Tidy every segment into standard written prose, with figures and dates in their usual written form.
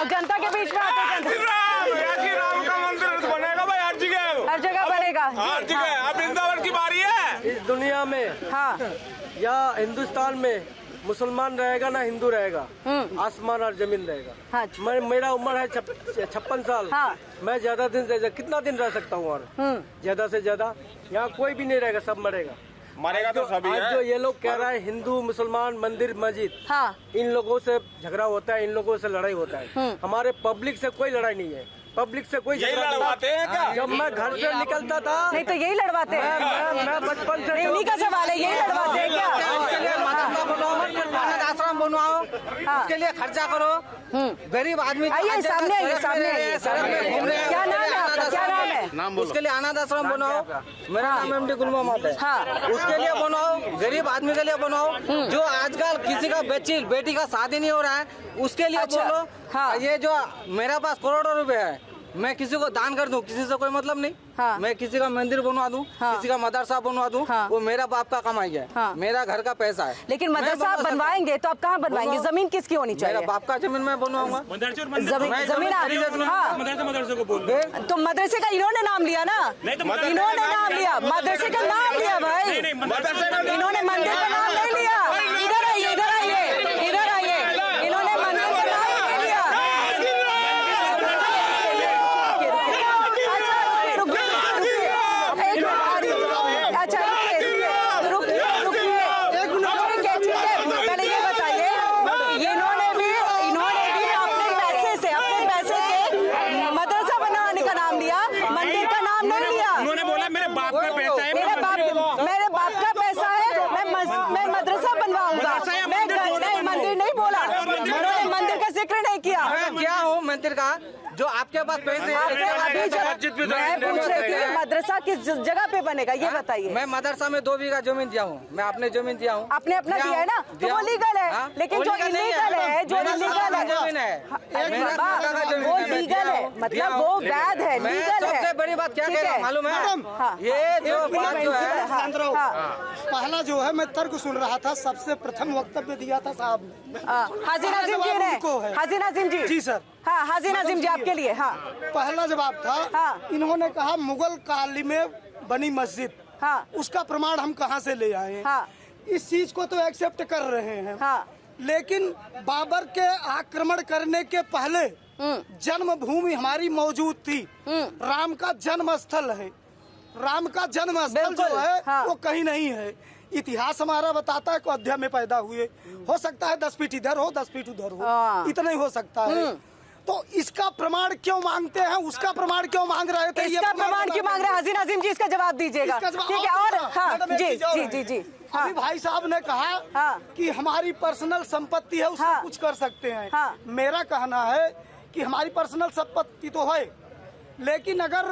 और जनता के बीच में आते राम का मंदिर बनेगा भाई, हर जगह बनेगा। हर जगह। अब वृंदावन की बारी है। इस दुनिया में हाँ या हिंदुस्तान में मुसलमान रहेगा ना हिंदू रहेगा, आसमान और जमीन रहेगा। हाँ। मेरा उम्र है 56 साल। हाँ। मैं ज्यादा दिन से कितना दिन रह सकता हूँ और ज्यादा से ज्यादा यहाँ कोई भी नहीं रहेगा, सब मरेगा। मरेगा तो सभी आज है। जो ये लोग कह रहा है हिंदू मुसलमान मंदिर मस्जिद, हाँ इन लोगों से झगड़ा होता है, इन लोगों से लड़ाई होता है। हमारे पब्लिक से कोई लड़ाई नहीं है, पब्लिक से कोई यही झगड़ा नहीं। लड़वाते हैं क्या? जब मैं घर से निकलता था, नहीं तो यही लड़वाते हैं। मैं बचपन से इन्हीं का सवाल है, यही लड़वाते हैं क्या? अनाथ आश्रम बनवाओ, उसके लिए खर्चा करो। गरीब आदमी आइए सामने आइए, सामने आइए। सड़क में घूम रहे हैं। क्या नाम है आपका, क्या नाम है? उसके लिए अनाथ आश्रम बनाओ। मेरा नाम एमडी गुल मोहम्मद है। हाँ। उसके लिए बनाओ, गरीब आदमी के लिए बनाओ। जो आजकल किसी का बेटी का शादी नहीं हो रहा है, उसके लिए अच्छा। बोलो। हाँ। ये जो मेरे पास करोड़ों रुपए है, मैं किसी को दान कर दूं, किसी से कोई मतलब नहीं। हाँ। मैं किसी का मंदिर बनवा दूं, हाँ। किसी का मदरसा बनवा दूं, हाँ। वो मेरा बाप का कमाई है। हाँ। मेरा घर का पैसा है। लेकिन मैं मदरसा बनवा आप सकता हूं। बनवाएंगे तो आप कहाँ बनवाएंगे? बनवाओ। जमीन किसकी होनी मेरा चाहिए? बाप का जमीन मैं बनवाऊंगा। जमीन हाँ। मदरसे को बोल दो। तो मदरसे का इन्होंने नाम लिया ना, नहीं तो इन्होंने नाम लिया, मदरसे का नाम लिया भाई। इन्होंने मंदिर का नाम नहीं लिया। इधर आइए, इधर आइए, इधर आइए। इन्होंने मंदिर का नाम नहीं लिया। अच्छा रुकिए, एक मिनट। अच्छा रुकिए, ठीक है। पहले ये बताइए, इन्होंने भी अपने पैसे से मदरसा बनाने का नाम लिया, मंदिर का नाम नहीं लिया। उन्होंने बोला मेरे बाप का पैसा है, मेरे बाप का पैसा है, मैं मदरसा बनवाऊंगा। मैं नहीं, मंदिर नहीं बोला, उन्होंने मंदिर का जिक्र नहीं किया। मैं क्या हूँ मंदिर का? जो आपके पास पैसे आपने अभी जब मैं पूछ रही थी मदरसा किस जगह पे बनेगा, ये बताइए। मैं मदरसा में 2 बीघा जमीन दिया हूँ, मैं अपने जमीन दिया हूँ। आपने अपना दिया है ना, तो वो लीगल है। लेकिन जो इलीगल है, जो इलीगल है, जमीन है, वो लीगल है, मतलब वो वैध है, मैं लीगल है। सबसे बड़ी बात क्या ठीक कह रहा है। हूँ मालूम हाँ। है? ये जो बात जो है, पहला जो है मैं तर्क सुन रहा था, सबसे प्रथम वक्तव्य दिया था साहब ने। हाजी नाजिम जी ने, हाजी नाजिम जी। जी सर। हाँ, हाजी नाजिम जी आपके लिए। हाँ पहला जवाब था, हाँ। इन्होंने कहा मुगल काल में बनी मस्जिद, हाँ। उसका प्रमाण हम कहाँ से ले आए? हाँ। इस चीज को तो एक्सेप्ट कर रहे हैं, हाँ। लेकिन बाबर के आक्रमण करने के पहले जन्मभूमि हमारी मौजूद थी। राम का जन्म स्थल है, राम का जन्म स्थल जो है हाँ। वो कहीं नहीं है। इतिहास हमारा बताता है कि अयोध्या में पैदा हुए, हो सकता है 10 फीट इधर हो 10 फीट उधर हाँ। हो, इतना ही हो सकता है। तो इसका प्रमाण क्यों मांगते हैं, उसका प्रमाण क्यों मांग रहे थे? इसका प्रमाण क्यों मांग रहे हैं हाजी नाजिम जी? इसका जवाब दीजिएगा। इसका जवाब ठीक है। और हाँ मैडम, एक जी चीज और जी है। जी जी। अभी भाई साहब ने कहा हाँ। कि हमारी पर्सनल संपत्ति है, उससे हाँ। कुछ कर सकते हैं। हाँ। मेरा कहना है कि हमारी पर्सनल संपत्ति तो है, लेकिन अगर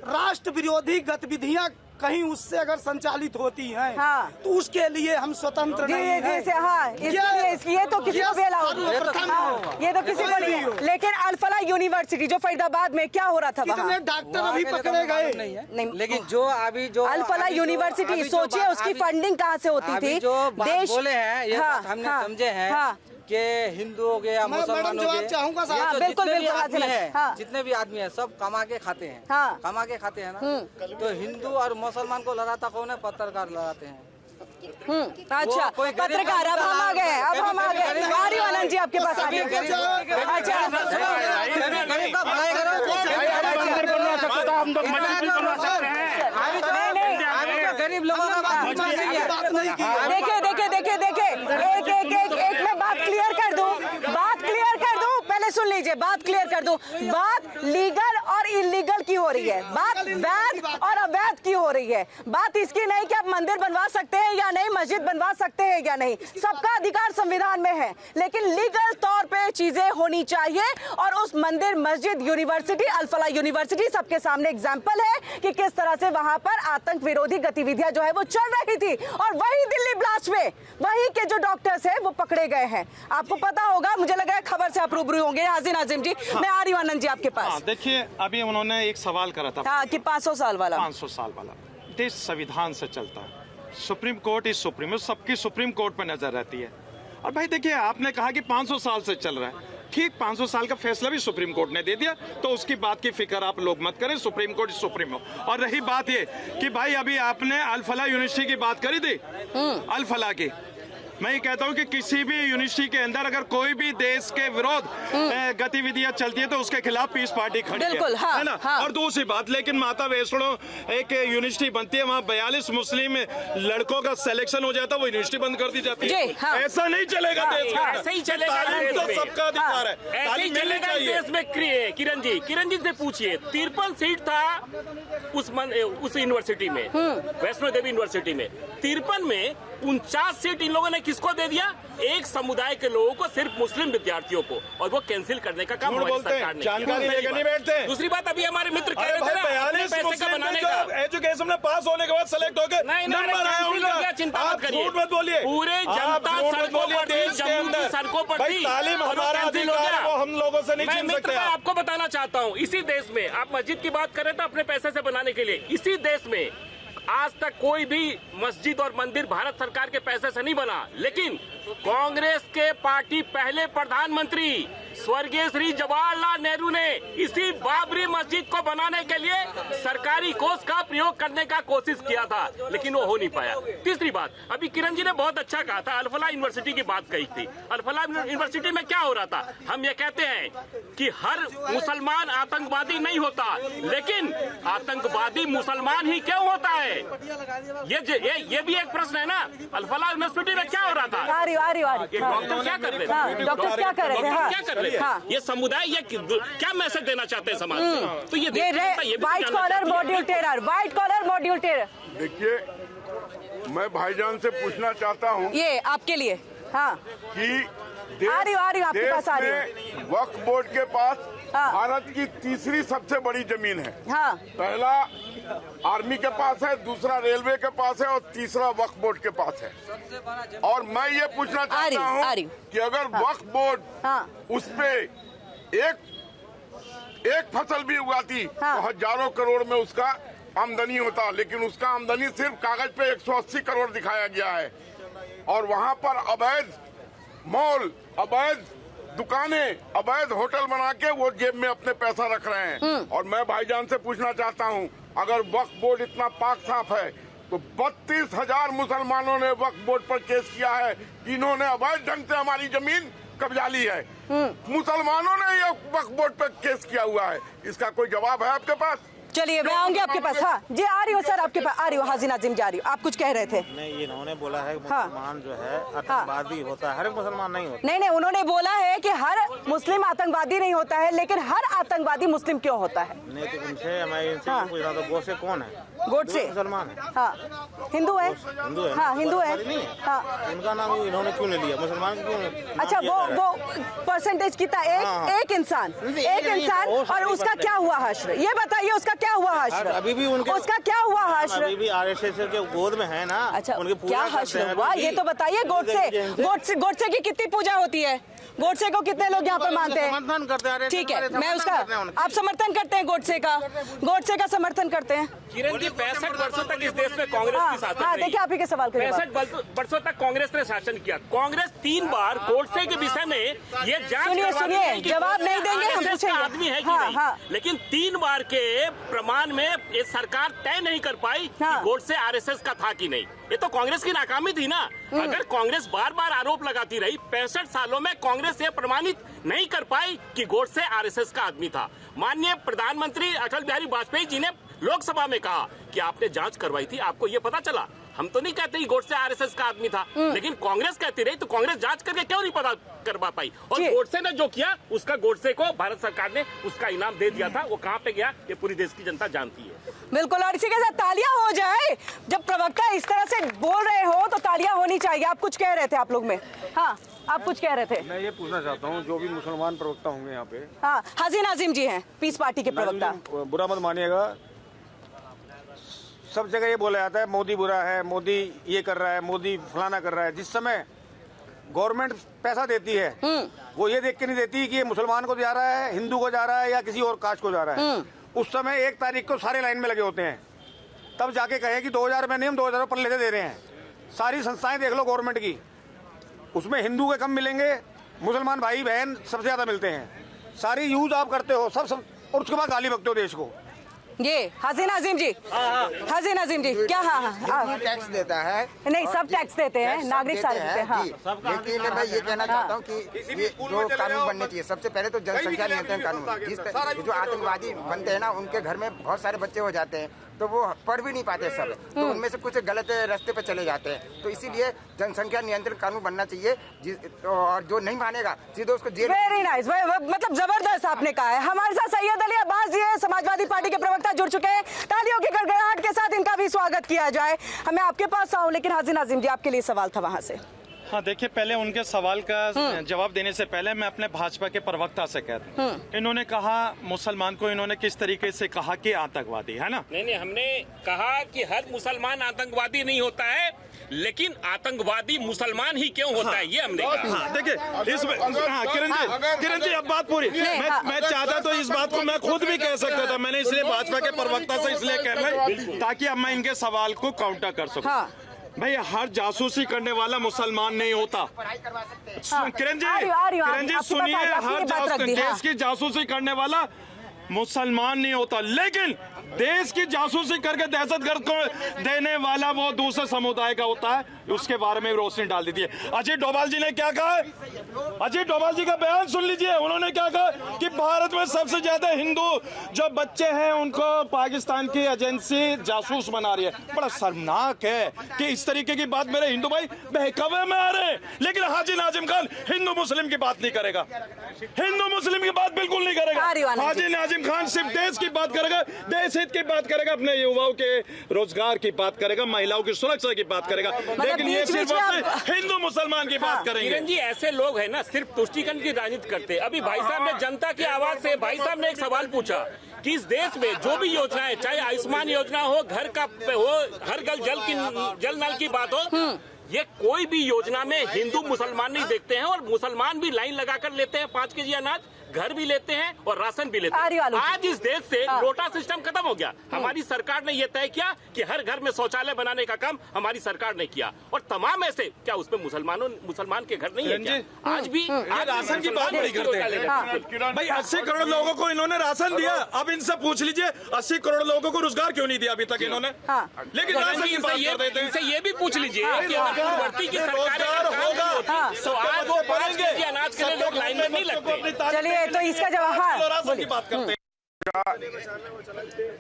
राष्ट्र विरोधी गतिविधियां कहीं उससे अगर संचालित होती हैं, हाँ। तो उसके लिए हम स्वतंत्र नहीं हैं। जैसे हाँ, ये तो किसी को भी अलाउ नहीं। सर्वप्रथम ये तो किसी को नहीं है। लेकिन अल-फलाह यूनिवर्सिटी जो फरीदाबाद में, क्या हो रहा था कितने वहाँ? डॉक्टर अभी पकड़े गए? नहीं, लेकिन जो अभी जो अल-फलाह यूनिवर्सिटी, सोचिए उसकी फंडिंग कहाँ से होती थी? जो बात बोले हैं, ये बात हमने समझे हैं हाँ। कि हिंदू हो गया, मैं मुसलमान मैडम हो जवाब गए, चाहूंगा साहब। ये हाँ, तो बिल्कुल, जितने भी बिल्कुल, आदमी हैं, हाँ। जितने भी आदमी हैं सब कमा के खाते हैं। हाँ। कमा के खाते हैं ना। तो हिंदू और मुसलमान को लड़ाता कौन है? पत्रकार लड़ाते हैं। अच्छा, कोई गरीब पत्रकार। अब हम आ गए, अब हम आ गए। आर्य आनंद जी आपके पास आ गए। अच्छा, गरीब का भलाई करो। गरीब लोगों का बात नहीं किया। देखिए, एक मैं बात क्लियर कर दूं, पहले सुन लीजिए, बात क्लियर कर दूं। बात लीगल और इलीगल की हो रही है, बात वैध और अवैध की हो रही है। बात इसकी नहीं कि आप मंदिर बनवा सकते हैं या नहीं, मस्जिद बनवा सकते हैं या नहीं, सबका अधिकार संविधान में है। लेकिन लीगल तौर पे चीजें होनी चाहिए। और उस मंदिर, मस्जिद, यूनिवर्सिटी, अल-फलाह यूनिवर्सिटी सबके सामने एग्जाम्पल है कि किस तरह से वहां पर आतंक विरोधी गतिविधियां जो है वो चल रही थी। और वही दिल्ली ब्लास्ट में वही के जो डॉक्टर्स हैं वो पकड़े गए हैं। आपको पता होगा, मुझे लग रहा है खबर से आप रूबरू होंगे। हाजी नाजिम जी, मैं आ रही हूं आनंद जी आपके पास। देखिए, अभी उन्होंने एक सवाल करा था। हाँ, कि 500 साल वाला। 500 साल वाला देश संविधान से चलता है। सुप्रीम कोर्ट इज सुप्रीम, सबकी सुप्रीम कोर्ट पर नजर रहती है। और भाई देखिए, आपने कहा कि 500 साल से चल रहा है, ठीक 500 साल का फैसला भी सुप्रीम कोर्ट ने दे दिया, तो उसकी बात की फिक्र आप लोग मत करें, सुप्रीम कोर्ट सुप्रीम हो। और रही बात ये कि भाई अभी आपने अल फलाह यूनिवर्सिटी की बात करी थी, अल फलाह की, मैं ये कहता हूं कि किसी भी यूनिवर्सिटी के अंदर अगर कोई भी देश के विरोध गतिविधियां चलती है तो उसके खिलाफ पीस पार्टी खड़ी बिल्कुल, हाँ, है ना। हाँ। और दूसरी बात, लेकिन माता वैष्णो एक यूनिवर्सिटी बनती है, वहाँ 42 मुस्लिम लड़कों का सिलेक्शन हो जाता है, वो यूनिवर्सिटी बंद कर दी जाती है। जी, हाँ। ऐसा नहीं चलेगा हाँ, देश हाँ। में। ऐसे ही चलेगा तालीम देश तो में। सबका अधिकार है, ऐसे ही तालीम मिलनी चलेगा इस चाहिए। देश में। किरण जी से पूछिए, 53 सीट था उस यूनिवर्सिटी में, वैष्णो देवी यूनिवर्सिटी में। 53 में 49 सीट इन लोगों ने किसको दे दिया? एक समुदाय के लोगों को, सिर्फ मुस्लिम विद्यार्थियों को, और वो कैंसिल करने का काम झूठ हमारी बोलते हैं, सरकार ने जानकारी किया। लेकर नहीं बैठते। दूसरी बात, अभी हमारे मित्र कह अरे रहे भाई थे ना, अपने 42 पैसे का मुस्लिम बनाने जो का। एजुकेशन में पास होने के बाद सेलेक्ट हो गए, नहीं, नंबर आया कैंसिल हो उनका। गया, चिंता मत आप करिए। झूठ मत बोलिए, पूरे आप जनता झूठ मत सड़कों बोलिए, पर थी, देश के जम्मू की अंदर। सड़कों पर भाई थी, तालीम और वो हमारा कैंसिल हो अधिकार है, गया। वो हम लोगों से नहीं मैं छीन मित्र सकते भाई आप। आपको बताना चाहता हूँ, इसी देश में, आप मस्जिद की बात करें तो अपने पैसे से बनाने के लिए, इसी देश में आज तक कोई भी मस्जिद और मंदिर भारत सरकार के पैसे से नहीं बना, लेकिन कांग्रेस के पार्टी पहले प्रधानमंत्री स्वर्गीय श्री जवाहरलाल नेहरू ने इसी बाबरी मस्जिद को बनाने के लिए सरकारी कोष का प्रयोग करने का कोशिश किया था, लेकिन वो हो नहीं पाया। तीसरी बात, अभी किरण जी ने बहुत अच्छा कहा था, अल फलाह यूनिवर्सिटी की बात कही थी। अल फलाह यूनिवर्सिटी में क्या हो रहा था? हम ये कहते हैं कि हर मुसलमान आतंकवादी नहीं होता, लेकिन आतंकवादी मुसलमान ही क्यों होता है? ये भी एक प्रश्न है ना। अल फलाह यूनिवर्सिटी में क्या हो रहा था? आ रही हो। ये डॉक्टर क्या कर रहे थे? हाँ, डॉक्टर क्या कर रहे थे? डॉक्टर हाँ, क्या कर रहे थे? हाँ। ये समुदाय ये क्या मैसेज देना चाहते हैं समाज को? तो ये ये white collar module terror, white collar module terror. देखिए, मैं भाईजान से पूछना चाहता हूँ ये आपके लिए, हाँ, कि आ रही हो, आपके देश पास आ रही में वक्फ बोर्ड के पास हाँ। भारत की तीसरी सबसे बड़ी जमीन है। हाँ, पहला आर्मी के पास है, दूसरा रेलवे के पास है और तीसरा वक्फ बोर्ड के पास है। और मैं ये पूछना आ चाहता रही हूँ हूँ। कि अगर वक्फ बोर्ड हाँ। उस पे एक फसल भी उगाती हाँ। तो हजारों करोड़ में उसका आमदनी होता, लेकिन उसका आमदनी सिर्फ कागज पे 180 करोड़ दिखाया गया है। और वहाँ पर अवैध मॉल, अवैध दुकानें, अवैध होटल बना के वो जेब में अपने पैसा रख रहे हैं। और मैं भाईजान से पूछना चाहता हूँ, अगर वक्फ बोर्ड इतना पाक साफ है तो 32,000 मुसलमानों ने वक्फ बोर्ड पर केस किया है कि इन्होंने अवैध ढंग से हमारी जमीन कब्जा ली है। मुसलमानों ने ये वक्फ बोर्ड पर केस किया हुआ है, इसका कोई जवाब है आपके पास? चलिए मैं आऊंगी आपके पास। हाँ जी, आ रही हो सर, आपके पास आ रही हो। हाजी नाजिम जा रही हो, आप कुछ कह रहे थे। नहीं, इन्होंने बोला है मुसलमान जो है आतंकवादी होता है, हर एक मुसलमान नहीं होता। नहीं, उन्होंने बोला है कि हर मुस्लिम आतंकवादी नहीं होता है, लेकिन हर आतंकवादी मुस्लिम क्यों होता है? नहीं तो इनसे मैं इनसे हाँ। पूछ रहा था, गोडसे कौन है? गोडसे मुसलमान है। हाँ, हिंदू है। हिंदू है। हाँ, हिंदू है। नहीं है। हाँ, उनका नाम इन्होंने क्यों नहीं लिया? मुसलमान क्यों नहीं? अच्छा, वो परसेंटेज कितना? एक इंसान, एक इंसान, और उसका क्या हुआ हश्र? ये बताइए, उसका क्या हुआ हश्र? अभी भी उनके उसका क्या हुआ हश्र? अभी भी RSS के गोद में है ना। अच्छा, उनकी पूजा क्या करते हश्र हैं हुआ अभी ये भी। तो बताइए। गोडसे की कितनी पूजा होती है? गोडसे को कितने लोग यहाँ पर मानते हैं? समर्थन करते हैं। ठीक है, मैं उसका, समर्थन करते हैं उनका। आप समर्थन करते हैं गोडसे का समर्थन करते हैं? किरण जी, 65 वर्षों तक इस देश में कांग्रेस की शासन हाँ, रही। देखिए आप ही के सवाल का जवाब। 65 वर्षों तक कांग्रेस ने शासन किया। कांग्रेस 3 बार गोडसे के विषय में ये जांच सुनिए, करवाई कि जवाब गोडसे नहीं देंगे, हम RSS का पूछेंगे। आदमी है कि हाँ, नहीं। हाँ। लेकिन 3 बार के प्रमाण में ये सरकार तय नहीं कर पाई हाँ। कि गोडसे RSS का था कि नहीं। ये तो कांग्रेस की नाकामी थी ना। अगर कांग्रेस बार बार आरोप लगाती रही, 65 सालों में कांग्रेस ये प्रमाणित नहीं कर पाई कि गोडसे RSS का आदमी था। माननीय प्रधानमंत्री अटल बिहारी वाजपेयी जी ने लोकसभा में कहा कि आपने जांच करवाई थी, आपको ये पता चला। हम तो नहीं कहते कि गोडसे RSS का आदमी था, लेकिन कांग्रेस कहती रही, तो कांग्रेस जांच करके क्यों नहीं पता करवा पाई? और जी। गोडसे ने जो किया, उसका गोडसे को भारत सरकार ने उसका इनाम दे दिया था। वो कहाँ पे गया, ये पूरी देश की जनता जानती है। बिल्कुल, और इसी के साथ तालियां हो जाए। जब प्रवक्ता इस तरह से बोल रहे हो तो तालियां होनी चाहिए। आप कुछ कह रहे थे, आप लोग में। हाँ, आप कुछ कह रहे थे। मैं ये पूछना चाहता हूँ, जो भी मुसलमान प्रवक्ता होंगे यहाँ पे, हाँ, हाजी नाजिम जी हैं, पीस पार्टी के प्रवक्ता। बुरा मत मानिएगा, सब जगह ये बोला जाता है मोदी बुरा है, मोदी ये कर रहा है, मोदी फलाना कर रहा है। जिस समय गवर्नमेंट पैसा देती है वो ये देख के नहीं देती कि ये मुसलमान को जा रहा है, हिंदू को जा रहा है या किसी और कास्ट को जा रहा है। उस समय 1 तारीख को सारे लाइन में लगे होते हैं, तब जाके कहे कि 2000 में नहीं, हम 2000 पल्ले से दे रहे हैं। सारी संस्थाएं देख लो गवर्नमेंट की, उसमें हिंदू के कम मिलेंगे, मुसलमान भाई बहन सबसे ज्यादा मिलते हैं, सारी यूज आप करते हो सब और उसके बाद गाली बकते हो देश को। ये हसीन अजीम जी, हसीन अजीम जी क्या? हाँ, टैक्स देता है, नहीं सब टैक्स देते हैं, नागरिक सारे देते हैं। हाँ, लेकिन मैं ये कहना चाहता हूँ कि ये जो कानून बनने चाहिए, सबसे पहले तो जनसंख्या नियंत्रण कानून। जो आतंकवादी बनते हैं ना, उनके घर में बहुत सारे बच्चे हो जाते हैं, तो वो पढ़ भी नहीं पाते सब, तो उनमें से कुछ गलत रास्ते पे चले जाते हैं। तो इसीलिए जनसंख्या नियंत्रण कानून बनना चाहिए, और जो नहीं मानेगा सीधे उसको जेल। वेरी नाइस, मतलब जबरदस्त आपने कहा है। हमारे साथ सैयद अली अब्बास जी है, समाजवादी पार्टी के प्रवक्ता जुड़ चुके हैं। तालियों की गड़गड़ाहट के साथ इनका भी स्वागत किया जाए। मैं आपके पास आऊं, लेकिन हाजिर नाजिम जी आपके लिए सवाल था वहां से। हाँ, देखिए, पहले उनके सवाल का जवाब देने से पहले मैं अपने भाजपा के प्रवक्ता से कहता हूँ, इन्होंने कहा मुसलमान को, इन्होंने किस तरीके से कहा कि आतंकवादी है ना। नहीं, हमने कहा कि हर मुसलमान आतंकवादी नहीं होता है, लेकिन आतंकवादी मुसलमान ही क्यों होता है, ये हमने कहा। हाँ, देखिए इसमें, हाँ, किरण जी अब बात पूरी। मैं चाहता तो इस बात को मैं खुद भी कह सकता था, मैंने इसलिए भाजपा के प्रवक्ता से इसलिए कह रहा हूं ताकि अब मैं इनके सवाल को काउंटर कर सकूं। भाई, हर जासूसी करने वाला मुसलमान नहीं होता। किरण जी सुनिए, हर देश की जासूसी करने वाला मुसलमान नहीं होता, लेकिन देश की जासूसी करके दहशतगर्द को देने वाला वो दूसरे समुदाय का होता है। उसके बारे में रोशनी डाल दीजिए। अजीत डोभाल जी ने क्या कहा? अजीत डोभाल जी का बयान सुन लीजिए। उन्होंने क्या कहा कि भारत में सबसे ज्यादा हिंदू जो बच्चे हैं उनको पाकिस्तान की एजेंसी जासूस बना रही है। बड़ा शर्मनाक है कि इस तरीके की बात मेरे हिंदू भाई बहकावे में आ रहे हैं, लेकिन हाजी नाजिम खान हिंदू मुस्लिम की बात नहीं करेगा, हिंदू मुस्लिम की बात बिल्कुल नहीं करेगा। हाजी नाजिम खान सिर्फ देश की बात करेगा, देश हित की बात करेगा, अपने युवाओं के रोजगार की बात करेगा, महिलाओं की सुरक्षा की बात करेगा, लेकिन ये सिर्फ हिंदू मुसलमान की बात करेंगे। किरण जी, ऐसे लोग हैं ना, सिर्फ तुष्टीकरण की राजनीति करते। अभी भाई साहब ने जनता की आवाज से भाई साहब ने एक सवाल पूछा कि इस देश में जो भी योजनाएं, चाहे आयुष्मान योजना हो, घर का हो, हर घर जल नल की बात हो, ये कोई भी योजना में हिंदू मुसलमान नहीं देखते हैं, और मुसलमान भी लाइन लगाकर लेते हैं 5 केजी अनाज, घर भी लेते हैं और राशन भी लेते हैं। आज इस देश से कोटा सिस्टम खत्म हो गया। हमारी सरकार ने यह तय किया कि हर घर में शौचालय बनाने का काम हमारी सरकार ने किया, और तमाम ऐसे क्या उसमें मुसलमान के घर नहीं है क्या? आज भी राशन की बात नहीं करते भाई। 80 करोड़ लोगों को इन्होंने राशन दिया। अब इनसे पूछ लीजिए 80 करोड़ लोगों को रोजगार क्यों नहीं दिया अभी तक इन्होंने? लेकिन राशन की बात कर देते हैं। इनसे ये भी पूछ लीजिए कि पूर्ववर्ती की सरकार होगा तो आज वो 5 केजी अनाज के लिए लोग लाइन में नहीं लगते। चलिए, तो इसका जवाब की बात करते हैं।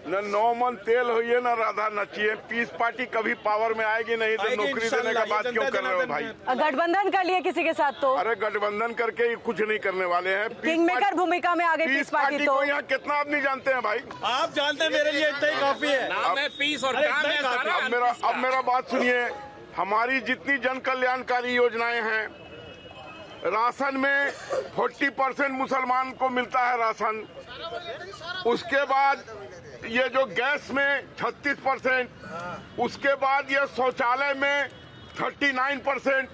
न 9 मन तेल हुई न राधा नचिए। पीस पार्टी कभी पावर में आएगी नहीं तो नौकरी देने का बात क्यों कर रहे हो भाई? गठबंधन कर लिए किसी के साथ तो? अरे गठबंधन करके ही कुछ नहीं करने वाले हैं। किंग मेकर भूमिका में आ गई पीस पार्टी तो। यहाँ कितना आदमी जानते हैं भाई? आप जानते हैं, मेरे लिए इतना ही काफी है। नाम है पीस और काम है सारा। अब मेरा बात सुनिए। हमारी जितनी जन कल्याणकारी योजनाएं हैं, राशन में 40% मुसलमान को मिलता है राशन। उसके बाद ये जो गैस में 36%, उसके बाद ये शौचालय में 39%।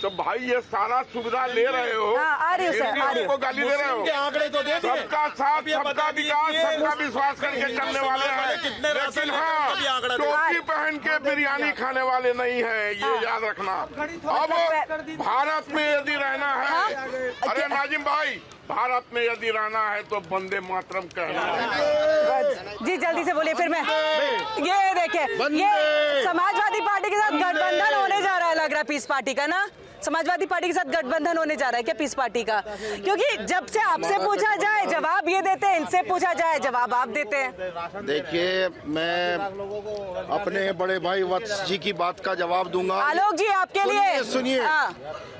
तो भाई ये सारा सुविधा ले रहे हो, को गाली दे रहे हो। आंकड़े तो दे दिए। सबका साथ, सबका विकास, सबका विश्वास करके चलने वाले हैं, लेकिन हाँ, टोपी पहन के बिरयानी खाने वाले नहीं है, ये याद रखना। अब भारत में यदि रहना है, अरे नाजिम भाई, भारत में यदि रहना है तो वंदे मातरम कहना है। जी जल्दी से बोलिए फिर मैं। ये देखिए, ये समाजवादी पार्टी के साथ गठबंधन होने जा रहा है, लग रहा है पीस पार्टी का ना। समाजवादी पार्टी के साथ गठबंधन होने जा रहा है क्या पीस पार्टी का? क्योंकि जब से आपसे पूछा जाए जवाब ये देते हैं, इनसे पूछा जाए जवाब आप देते हैं। देखिए, मैं अपने बड़े भाई वत्स जी की बात का जवाब दूंगा। आलोक जी आपके लिए सुनिए,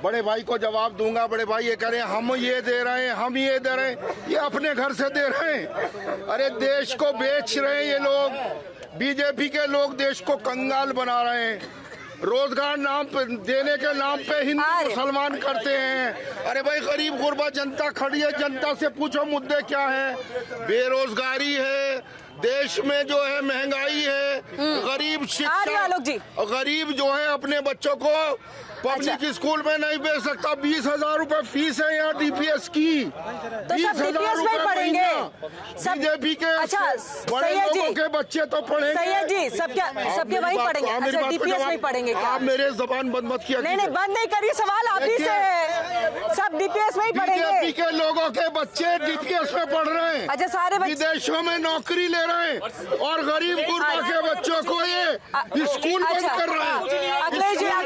बड़े भाई को जवाब दूंगा। बड़े भाई ये कह रहे हैं हम ये दे रहे हैं, हम ये दे रहे हैं, ये अपने घर से दे रहे हैं। अरे देश को बेच रहे हैं ये लोग, बीजेपी के लोग देश को कंगाल बना रहे हैं। रोजगार नाम पे देने के नाम पे हिंदू मुसलमान करते हैं। अरे भाई, गरीब गुरबा जनता खड़ी है, जनता से पूछो मुद्दे क्या है? बेरोजगारी है देश में, जो है महंगाई है, गरीब शिक्षा, गरीब जो है अपने बच्चों को पब्लिक स्कूल में नहीं भेज सकता। 20,000 रुपए फीस है यहाँ डीपीएस की। तो 20,000 रुपए पढ़ेंगे बीजेपी के बड़े लोगों के बच्चे तो पढ़ेंगे। सैयद जी सबके वही पढ़ेंगे। अच्छा, डीपीएस में पढ़ेंगे क्या? आप मेरे जबान बंद मत किया। नहीं, बंद नहीं करिए, सवाल आप ही से है। सब डीपीएस में ही बीजेपी पढ़ेंगे। के लोगों के बच्चे डीपीएस में पढ़ रहे हैं। अच्छा, सारे बच्चे विदेशों में नौकरी ले रहे हैं और गरीब गुरबा के बच्चों को ये स्कूल बंद कर रहे हैं। अखिलेश जी का हाँ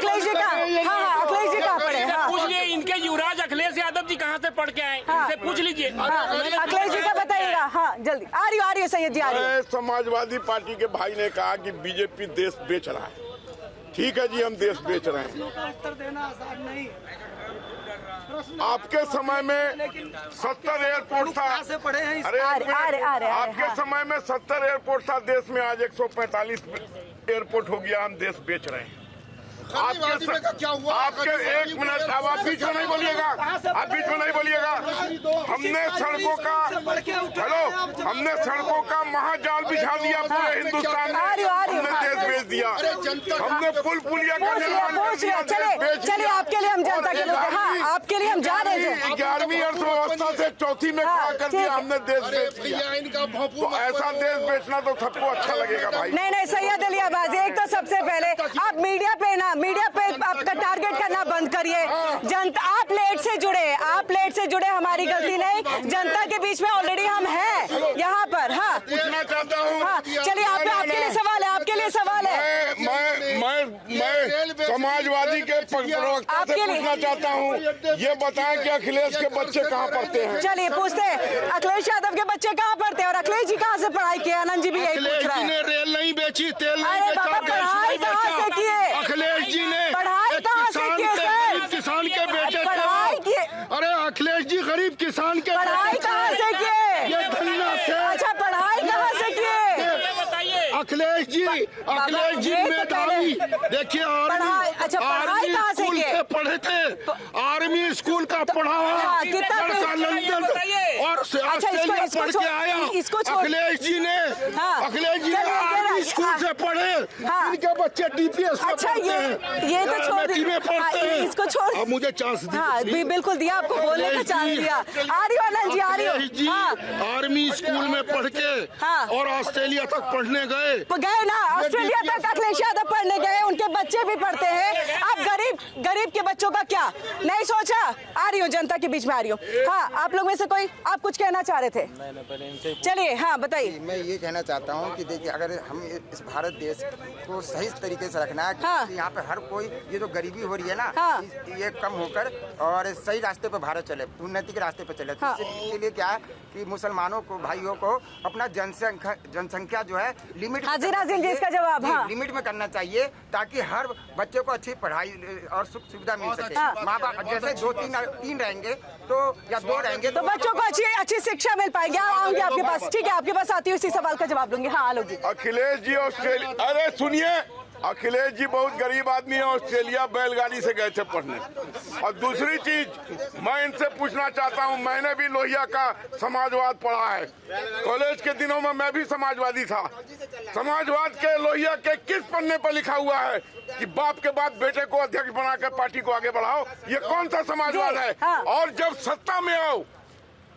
अखिलेश जी कहाँ पढ़े? हाँ पूछिए इनके युवराज अखिलेश यादव जी कहाँ से पढ़ के आए, इनसे पूछ लीजिए। अखिलेश जी का बताइएगा। हाँ जल्दी आ रही हो सैयद जी, आ रही हो। समाजवादी पार्टी के भाई ने कहा कि बीजेपी देश बेच रहा है। ठीक है जी, हम देश बेच रहे हैं। उत्तर देना आसान नहीं। आपके समय में 70 एयरपोर्ट था। कहाँ से पढ़े हैं? अरे आ रहे, आपके हाँ। समय में 70 एयरपोर्ट था देश में, आज 145 एयरपोर्ट हो गया। हम देश बेच रहे हैं। क्या हुआ? आपके एक मिनट, अब आप बीच में नहीं बोलिएगा, आप बीच में नहीं बोलिएगा। हमने सड़कों का हमने सड़कों का महाजाल बिछा दिया पूरे हिंदुस्तान में। हमने देश बेच दिया। हमने पुल पुलिया का निर्माण कर दिया। चलिए आपके लिए हम जनता के लोग, हाँ आपके लिए हम जा रहे थे। 11वीं अर्थव्यवस्था से चौथी में खड़ा कर दिया हमने, देश बेच दिया। तो ऐसा देश बेचना तो सबको अच्छा लगेगा भाई। नहीं सैयद अली अब्बासी, एक तो सबसे पहले आप मीडिया पे आपका टारगेट करना बंद करिए। जनता आप लेट से जुड़े, हमारी गलती नहीं। जनता के बीच में ऑलरेडी हम हैं यहाँ पर। हाँ पूछना चाहता हूँ। हाँ चलिए, आपके लिए सवाल है। मैं समाजवादी के प्रवक्ता से पूछना चाहता हूँ, ये बताएं कि अखिलेश के बच्चे कहाँ पढ़ते हैं? चलिए पूछते हैं, अखिलेश यादव के बच्चे कहाँ पढ़ते हैं और अखिलेश जी कहाँ से पढ़ाई किए? आनंद जी भी यही पूछ रहे हैं। रेल नहीं बेची, तेल नहीं अरे बेचा, बाबा, पढ़ाई कहाँ से किए? अखिलेश जी ने पढ़ाई कहाँ से किए सर? किसान के बेटे पढ़ाई किए? अरे अखिलेश जी गरीब किसान के पढ़ाई कहाँ से किए? ये धन्ना से। अच्छा, पढ़ाई कहाँ से किए? अखिलेश जी मेधावी। देखिए पढ़ाई कहाँ से किए? पढ़े थे, आर्मी स्कूल का पढ़ा हुआ लड़का लंदन और ऑस्ट्रेलिया पढ़ के आया। अखिलेश जी ने आर्मी स्कूल से पढ़े। इनके बच्चे डीपीएस में पढ़ते हैं। ये तो छोड़ दीजिए, इसको छोड़। अब मुझे चांस दीजिए। हाँ बिल्कुल दिया, आपको बोलने का चांस दिया। आ रही हो आनंद जी, आ रही हो। आर्मी स्कूल में पढ़ के और ऑस्ट्रेलिया तक पढ़ने गए ना, ऑस्ट्रेलिया तक अखिलेश यादव पढ़ने गए, उनके बच्चे भी पढ़ते हैं। आप गरीब के बच्चों का क्या नहीं सोचा? आ रही हो, जनता के बीच में आ रही हो। हाँ, आप लोग में से कोई आप कुछ कहना चाह रहे थे? चलिए हाँ बताइए। मैं ये कहना चाहता हूँ कि देखिए, अगर हम इस भारत देश को सही तरीके से रखना है, हाँ। यहाँ पे हर कोई ये जो गरीबी हो रही है ना, हाँ। ये कम होकर और सही रास्ते पे भारत चले, उन्नति के रास्ते पे चले। हाँ। इसके लिए क्या है कि मुसलमानों को, भाइयों को अपना जनसंख्या जो है लिमिट हाजिर इसका जवाब। हाँ। लिमिट में करना चाहिए, ताकि हर बच्चे को अच्छी पढ़ाई और सुख सुविधा मिल सके। माँ बाप जैसे 2-3 रहेंगे तो या 2 रहेंगे तो बच्चों को अच्छी शिक्षा मिल पाएगी। आऊंगी आपके पास, ठीक है, आपके पास आती हूँ, इसी सवाल का जवाब दूंगी। हाँ आलोक जी। अखिलेश जी ऑस्ट्रेलिया, अरे सुनिए, अखिलेश जी बहुत गरीब आदमी है, ऑस्ट्रेलिया बैलगाड़ी से गए थे पढ़ने। और दूसरी चीज मैं इनसे पूछना चाहता हूं, मैंने भी लोहिया का समाजवाद पढ़ा है। कॉलेज के दिनों में मैं भी समाजवादी था। समाजवाद के लोहिया के किस पन्ने पर लिखा हुआ है कि बाप के बाद बेटे को अध्यक्ष बनाकर पार्टी को आगे बढ़ाओ? ये कौन सा समाजवाद है? और जब सत्ता में आओ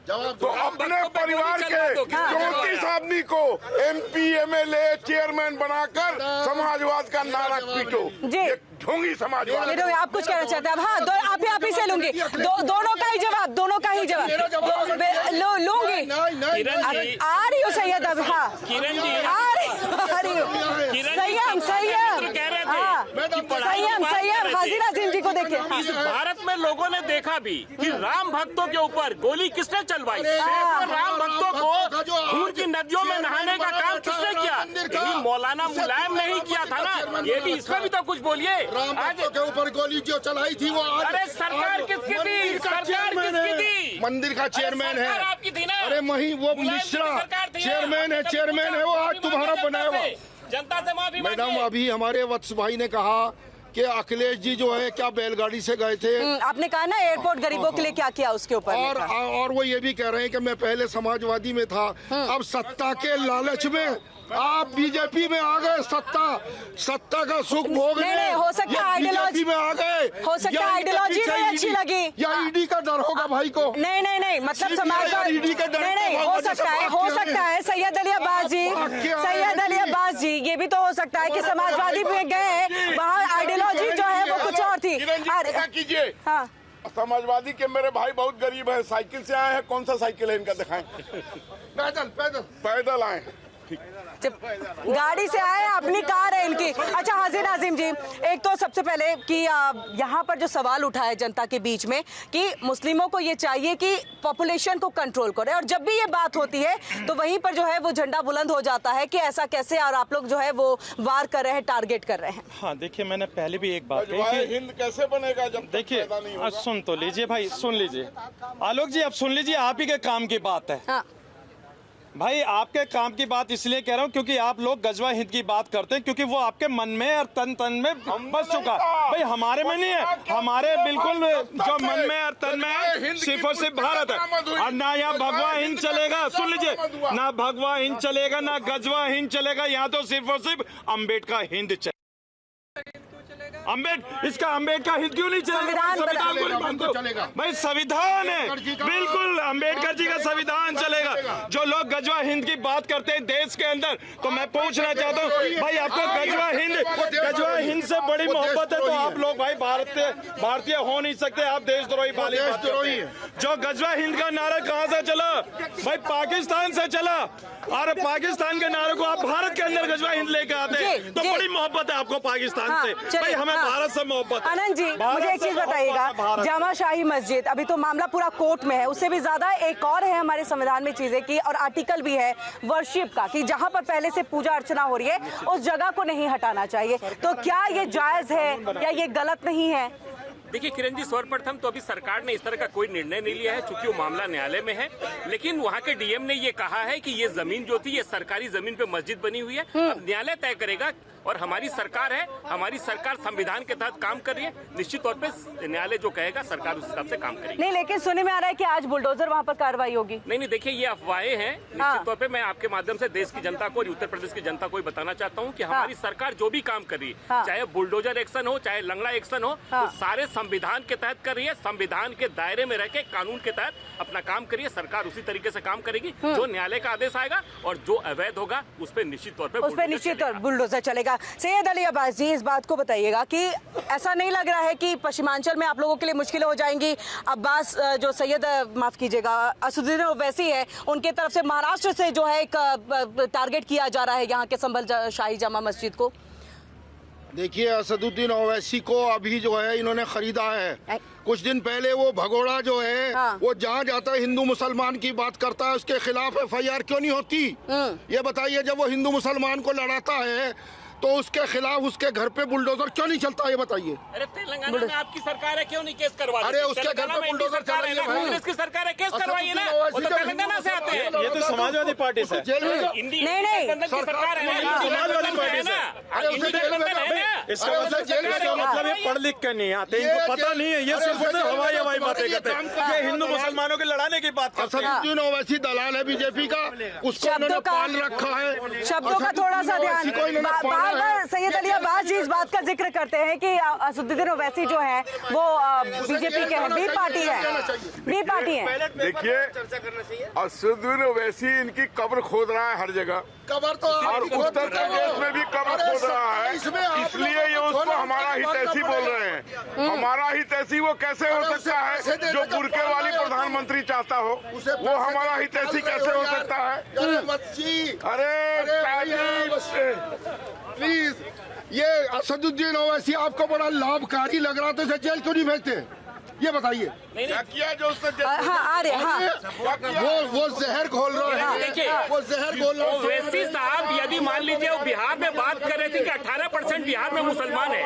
तो अपने परिवार के 34 आदमी को MP MLA चेयरमैन बनाकर समाजवाद का नारा पीटो। ढोंगी समाजवाद। आप कुछ कहना चाहते हैं? हाँ, आप ही से लूंगी। दोनों का ही जवाब लूंगी। आ रही हो सैयद? अब हाँ किरण जी आ रही हो। संयम हाजिर अजीम जी को देखिए। इस भारत में लोगों ने देखा भी कि राम भक्तों के ऊपर गोली किसने चलवाई। राम भक्तों को खून की नदियों में नहाने का काम किसने किया? यही मौलाना मुलायम नहीं किया था ना? ये भी, इसमें भी तो कुछ बोलिए। आज के ऊपर गोली जो चलाई थी वो अरे सरकार किसकी थी? सरकार किसकी थी? मंदिर का चेयरमैन है। आपकी थी ना? अरे वो मिश्रा चेयरमैन है वो आज तुम्हारा बनाया हुआ। जनता से माफी मैडम, अभी हमारे वत्स भाई ने कहा कि अखिलेश जी जो है क्या बैलगाड़ी से गए थे। आपने कहा ना एयरपोर्ट गरीबों के लिए क्या किया उसके ऊपर। और वो ये भी कह रहे हैं कि मैं पहले समाजवादी में था, अब सत्ता के लालच में आप बीजेपी में आ गए। सत्ता का सुख भोगने नहीं, हो सकता है आइडियोलॉजी में आ गए। हो सकता है आइडियोलॉजी नहीं अच्छी लगी, या ईडी का डर होगा भाई को। नहीं मतलब समाजवाद नहीं हो सकता है। सैयद अली अब्बास जी ये भी तो हो सकता है कि समाजवादी में गए, वहाँ आइडियोलॉजी जो है वो कुछ और थी। कीजिए, हाँ समाजवादी के मेरे भाई बहुत गरीब है, साइकिल से आए हैं। कौन सा साइकिल है इनका, दिखाएं। पैदल पैदल पैदल आए हैं। गाड़ी से आए हैं, अपनी कार है इनकी। अच्छा हाजी नाजिम जी, एक तो सबसे पहले कि यहाँ पर जो सवाल उठा है जनता के बीच में कि मुस्लिमों को ये चाहिए कि पॉपुलेशन को कंट्रोल करे, और जब भी ये बात होती है तो वहीं पर जो है वो झंडा बुलंद हो जाता है कि ऐसा कैसे, और आप लोग जो है वो वार कर रहे हैं, टारगेट कर रहे हैं। हाँ देखिए, मैंने पहले भी एक बात कही कि हिंद कैसे बनेगा जब देखिए, सुन तो लीजिए भाई, सुन लीजिए आलोक जी, अब सुन लीजिए, आप ही के काम की बात है। हाँ। भाई आपके काम की बात इसलिए कह रहा हूँ क्योंकि आप लोग गजवा हिंद की बात करते हैं, क्योंकि वो आपके मन में और तन में बस चुका। भाई हमारे में नहीं है, हमारे बिल्कुल जो मन में और तन में है सिर्फ और सिर्फ भारत है। और ना यहाँ भगवा हिंद चलेगा, सुन लीजिए, ना भगवा हिंद चलेगा, ना गजवा हिंद चलेगा, यहाँ तो सिर्फ और सिर्फ अम्बेडकर हिंद चलेगा। इसका अम्बेडकर हिंद क्यों नहीं चलेगा? संविधान को नहीं मानते भाई, संविधान है, बिल्कुल अम्बेडकर जी का संविधान चलेगा। जो लोग गजवा हिंद की बात करते हैं देश के अंदर, तो मैं पूछना चाहता हूँ भाई, आपको गजवा हिंद से बड़ी मोहब्बत है तो आप लोग भाई भारतीय हो नहीं सकते, आप देशद्रोही वाली बात करते हैं। जो गजवा हिंद का नारा कहाँ से चला भाई? पाकिस्तान से चला, और पाकिस्तान के नारे को आप भारत के अंदर गजवा हिंद लेकर आते हैं, तो बड़ी मोहब्बत है आपको पाकिस्तान से। भाई हमें भारत से मोहब्बत है। आनंद जी, मुझे एक चीज बताइएगा, जामा शाही मस्जिद, अभी तो मामला पूरा कोर्ट में है, उससे भी ज्यादा एक और है हमारे संविधान में चीजें की, और आर्टिकल भी है वर्शिप का, कि जहां पर पहले से पूजा अर्चना हो रही है उस जगह को नहीं हटाना चाहिए। तो क्या ये जायज है या ये गलत नहीं है? देखिए किरण जी, सर्वप्रथम तो अभी सरकार ने इस तरह का कोई निर्णय नहीं लिया है, चूंकि वो मामला न्यायालय में है। लेकिन वहाँ के डीएम ने ये कहा है कि ये जमीन जो थी, ये सरकारी जमीन पे मस्जिद बनी हुई है, अब न्यायालय तय करेगा। और हमारी सरकार है, हमारी सरकार संविधान के तहत काम कर रही है, निश्चित तौर पे न्यायालय जो कहेगा सरकार उस हिसाब से काम करेगी। नहीं, लेकिन सुनने में आ रहा है कि आज बुलडोजर वहाँ पर कार्रवाई होगी। नहीं, देखिए ये अफवाहें हैं। निश्चित तौर पे मैं आपके माध्यम से देश की जनता को और उत्तर प्रदेश की जनता को बताना चाहता हूँ कि हमारी सरकार जो भी काम कर रही है, चाहे बुलडोजर एक्शन हो, चाहे लंगड़ा एक्शन हो, तो सारे संविधान के तहत कर रही है। संविधान के दायरे में रह के कानून के तहत अपना काम करिए, सरकार उसी तरीके से काम करेगी। जो न्यायालय का आदेश आएगा और जो अवैध होगा उस पर निश्चित तौर पर बुलडोजर चलेगा। सैयद अली अब्बास जी, इस बात को बताइएगा कि ऐसा नहीं लग रहा है कि पश्चिमांचल में आप लोगों के लिए मुश्किलें हो जाएंगी? अब्बास जो सैयद, माफ कीजिएगा, असदुद्दीन ओवैसी है, उनके तरफ से महाराष्ट्र से जो है एक टारगेट किया जा रहा है यहाँ के संभल शाही जामा मस्जिद को। देखिए, असदुद्दीन ओवैसी को अभी जो है इन्होंने खरीदा है। कुछ दिन पहले वो भगोड़ा जो है वो जहाँ जाता है हिंदू मुसलमान की बात करता है, उसके खिलाफ FIR क्यों नहीं होती? ये बताइए, जब वो हिंदू मुसलमान को लड़ाता है तो उसके खिलाफ उसके घर पे बुलडोजर क्यों नहीं चलता? ये बताइए। अरे तेलंगाना में आपकी सरकार है, क्यों नहीं केस करवा? अरे उसके घर पे बुलडोजर चलाइए, कांग्रेस की सरकार है, केस करवाइए ना, वो तो तेलंगाना से आते हैं। ये तो समाजवादी पार्टी से नहीं सरकार है, समाजवादी पार्टी से। इसका मतलब ये पढ़ लिख कर नहीं आते, इनको पता नहीं है, ये सिर्फ हवाई बातें करते हैं। ये हिंदू मुसलमानों की लड़ाने की बात करते हैं। असदुद्दीन ओवैसी दलाल है बीजेपी का, उसको उन्होंने पाल रखा है। शब्दों का थोड़ा सा ध्यान। बार सैयद अली अब्बास जी इस बात का जिक्र करते हैं कि असदुद्दीन ओवैसी जो है वो बीजेपी के हैं, बी पार्टी है। देखिए, असदुद्दीन ओवैसी इनकी कब्र खोद रहा है हर जगह, कब्र तो और उत्तर प्रदेश में भी कब्र खोद रहा है, इसलिए ये उसको हमारा हितैषी बोल रहे हैं। हमारा हितैषी वो कैसे हो सकता है? जो बुरके वाली प्रधानमंत्री चाहता हो, वो हमारा हितैषी कैसे हो सकता है? अरे प्लीज, ये असदुद्दीन ओवैसी आपको बड़ा लाभकारी लग रहा, तो इसे जेल क्यों नहीं भेजते? ये बताइए। क्या किया जो उसने? आ रहे वो जहर घोल रहा है। देखिए, वो जहर घोल रहा है। ओवैसी साहब यदि मान लीजिए वो बिहार में बात कर रहे थे कि 18% बिहार में मुसलमान है,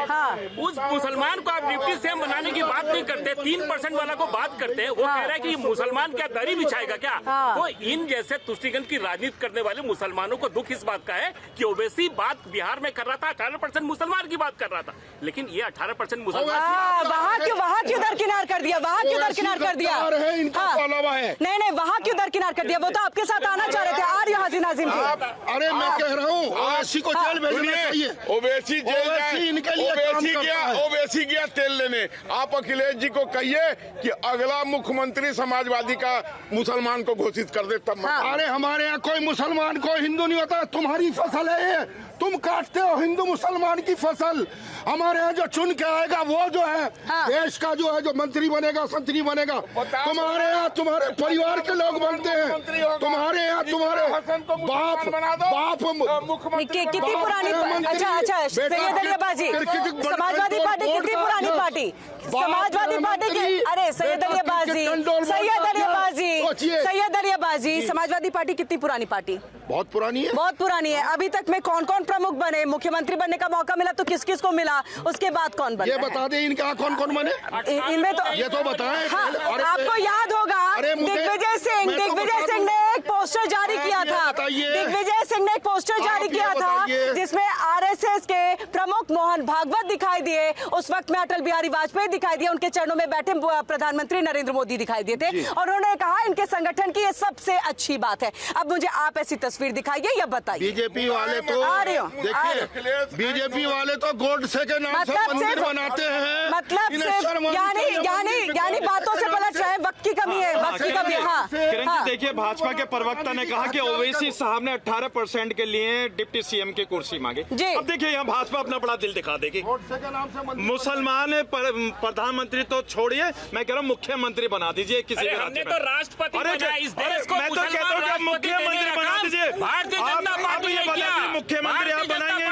उस मुसलमान को आप डिप्टी सीएम बनाने की बात नहीं करते, 3% वाला को बात करते हैं। वो कह रहा है कि मुसलमान क्या दरी बिछाएगा क्या? तो इन जैसे तुष्टिकरण की राजनीति करने वाले मुसलमानों को दुख इस बात का है कि ओवैसी बात बिहार में कर रहा था, 18% मुसलमान की बात कर रहा था, लेकिन ये 18% मुसलमान वहाँ क्यों दरकिनार कर दिया? वहाँ क्यों दरकिनार कर दिया? नहीं, वहाँ क्यों दरकिनार कर दिया? वो तो आपके साथ आना चाह रहे थे। आ रही हाजी नाजिम जी। अरे मैं कह रहा हूँ ओवैसी को जेल भेजना चाहिए। ओवैसी जेल ओवैसी गया तेल लेने। आप अखिलेश जी को कहिए कि अगला मुख्यमंत्री समाजवादी का मुसलमान को घोषित कर दे, तब अरे हमारे यहाँ कोई मुसलमान कोई हिंदू नहीं होता, तुम्हारी फसल है ये। तुम काटते हो हिंदू मुसलमान की फसल। हमारे यहाँ जो चुन के आएगा वो जो है देश का जो है जो मंत्री बनेगा, संतरी बनेगा। तुम्हारे यहाँ तुम्हारे परिवार के लोग बनते हैं, तुम्हारे यहाँ तुम्हारे बाप कितनी पुरानी अच्छा सैयद अली अब्बासी, समाजवादी पार्टी कितनी पुरानी पार्टी, समाजवादी पार्टी की, अरे सैयद अली अब्बासी, समाजवादी पार्टी कितनी पुरानी पार्टी? बहुत पुरानी है, बहुत पुरानी है। अभी तक में कौन कौन प्रमुख बने, मुख्यमंत्री बनने का मौका मिला तो किस किस को मिला, उसके बाद कौन बना? ये बता दे इनका कौन कौन बने, इनमें तो ये तो बताएं। हाँ, आपको याद होगा दिग्विजय सिंह ने एक पोस्टर जारी किया था, दिग्विजय सिंह ने एक पोस्टर जारी किया था जिसमें आरएसएस के प्रमुख मोहन भागवत दिखाई दिए, उस वक्त में अटल बिहारी वाजपेयी दिखाई दिए, उनके चरणों में बैठे प्रधानमंत्री नरेंद्र मोदी दिखाई दिए थे और उन्होंने कहा इनके संगठन की ये सबसे अच्छी बात है। अब मुझे आप ऐसी तस्वीर दिखाइए या बताइए। बीजेपी वाले तो देखिए, बीजेपी वाले तो गोडसे के नाम से मंदिर बनाते हैं, मतलब यानी बातों से पलट रहे हैं, वक्त की कमी है, वक्त की कमी है। हाँ, किरण जी देखिए, भाजपा के प्रवक्ता ने कहा कि ओवैसी साहब ने 18% के लिए डिप्टी सीएम की कुर्सी मांगी। अब देखिए यहाँ भाजपा अपना बड़ा दिल दिखा देगी, मुसलमान प्रधानमंत्री तो छोड़िए, मैं कह रहा हूँ मुख्यमंत्री बना दीजिए किसी भी हमने तो राष्ट्रपति बनाया इस देश को, मैं तो कहता हूँ कि मुख्यमंत्री बना दीजिए। भारतीय जनता पार्टी ने किया, मुख्यमंत्री आप बनाएंगे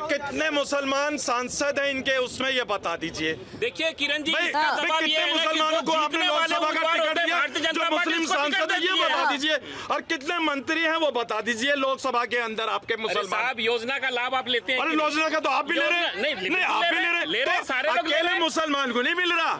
कितने मुसलमान सांसद हैं इनके, उसमें ये बता दीजिए। देखिए किरण जी, कितने मुसलमानों को आपने लोकसभा का टिकट दिया, जो मुस्लिम सांसद है ये बता दीजिए, और कितने मंत्री हैं वो बता दीजिए लोकसभा के अंदर आपके मुसलमान। साहब योजना का लाभ आप लेते हैं? अरे योजना का तो आप भी ले रहे हैं, नहीं आप भी ले रहे हैं, सारे अकेले मुसलमान को नहीं मिल रहा,